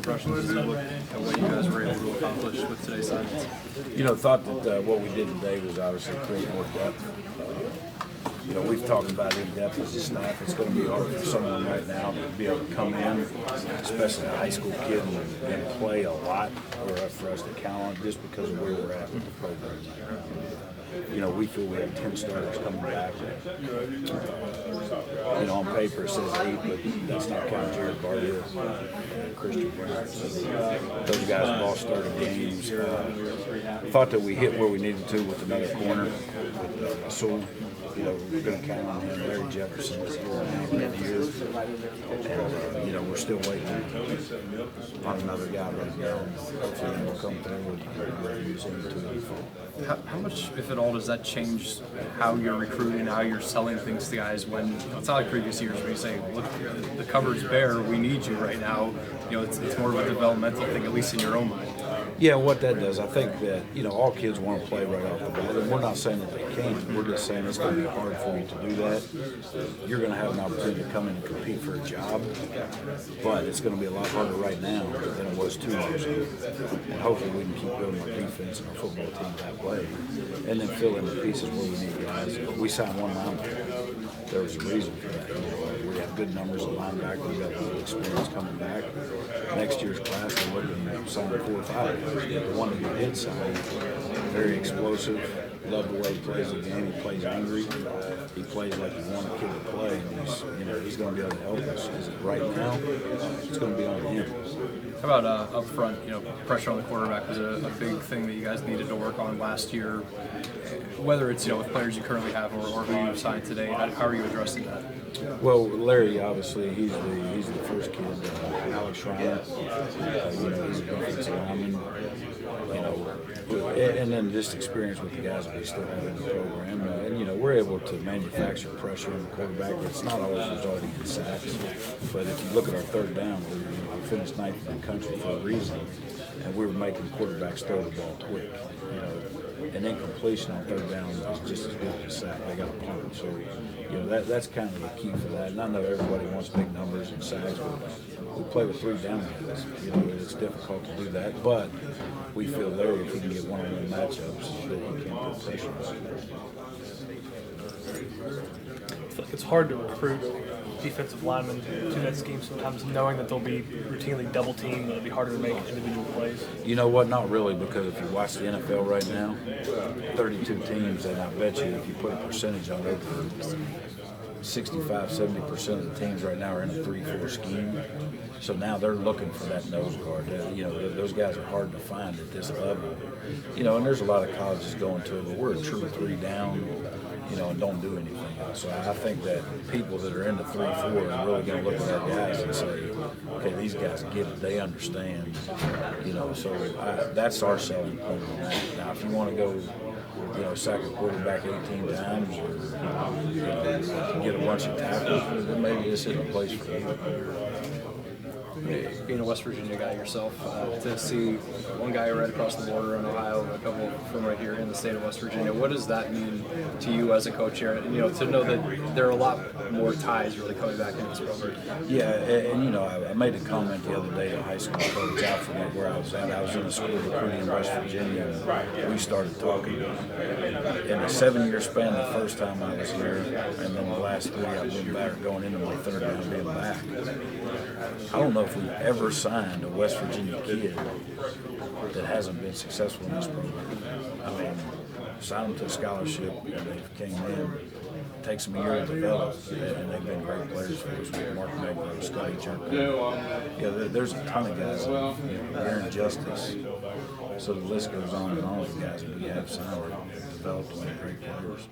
impressions as you look at what you guys were able to accomplish with today's signings? Thought that what we did today was obviously create more depth. We've talked about in-depth as a staff. It's going to be hard for someone right now to be able to come in, especially a high school kid, and play a lot, or for us to count on just because of where we're at with the program. We feel we have 10 starters coming back. On paper it says 8, but that's not counting Jared Barber and Christian Brown. So those guys have all started games. Thought that we hit where we needed to with another corner. So we're going to count on him. Larry Jefferson is here mid-year. And, we're still waiting on another guy right now. Hopefully he'll come through and use him to. How much, if at all, does that change how you're recruiting, how you're selling things to guys when it's not like previous years where you say, look, the cupboard's bare, we need you right now. It's more of a developmental thing, at least in your own mind. Yeah, what that does, I think that, all kids want to play right off the bat. And we're not saying that they can't. We're just saying it's going to be hard for you to do that. You're going to have an opportunity to come in and compete for a job, but it's going to be a lot harder right now than it was 2 years ago. And hopefully we can keep building our defense and our football team that way. And then fill in the pieces where we need guys. We signed one linebacker. There was a reason for that. We have good numbers of linebackers. We've got a lot of experience coming back. Next year's class, we're looking at signing 4 or 5. The one that we did sign, very explosive. Love the way he plays the game. He plays angry. He plays like he wants a kid to play. And he's going to be able to help us. Right now, it's going to be on him. How about up front? Pressure on the quarterback was a big thing that you guys needed to work on last year. Whether it's with players you currently have or who you signed today, how are you addressing that? Well, Larry, obviously, he's the first kid. Alex Schreiner, he's a defensive lineman. And then just experience with the guys that we still have in the program. And we're able to manufacture pressure on the quarterback. It's not always resulting in sacks. But if you look at our third down, we finished 9th in the country for a reason. And we were making quarterbacks throw the ball quick. An incompletion on third down is just as good as a sack. They got a punt. So, that's kind of the key for that. And I know everybody wants big numbers and sacks, but we play with 3 down guys. It's difficult to do that. But we feel Larry, if he can get one-on-one matchups, that he can put pressure on. I feel like it's hard to recruit defensive linemen to that scheme sometimes, knowing that they'll be routinely double teamed, it'll be harder to make individual plays. You know what? Not really, because if you watch the NFL right now, 32 teams, and I bet you if you put a percentage on it, 65-70% of the teams right now are in a 3-4 scheme. So now they're looking for that nose guard. Those guys are hard to find at this level. And there's a lot of colleges going to it, but we're a true 3 down, and don't do anything else. So I think that people that are in the 3-4 are really going to look at our guys and say, okay, these guys get it, they understand. So that's our selling point on that. Now, if you want to go, sack a quarterback 18 times or get a bunch of tackles, then maybe this isn't a place for you. Being a West Virginia guy yourself, to see one guy right across the border in Ohio, a couple from right here in the state of West Virginia, what does that mean to you as a coach here? And, to know that there are a lot more ties really coming back into this program. Yeah, and I made a comment the other day to a high school coach out from where I was at. I was in a school recruiting in West Virginia, and we started talking. In a 7-year span, the first time I was here, and then the last 3 I've been back, going into my 3rd time being back. I don't know if we've ever signed a West Virginia kid that hasn't been successful in this program. I mean, signed them to a scholarship, and they came in. It takes them a year to develop, and they've been great players for us. With Mark Megler, Scotty Jerko. There's a ton of guys. Aaron Justice. So the list goes on and on with guys that we have signed and developed and great players.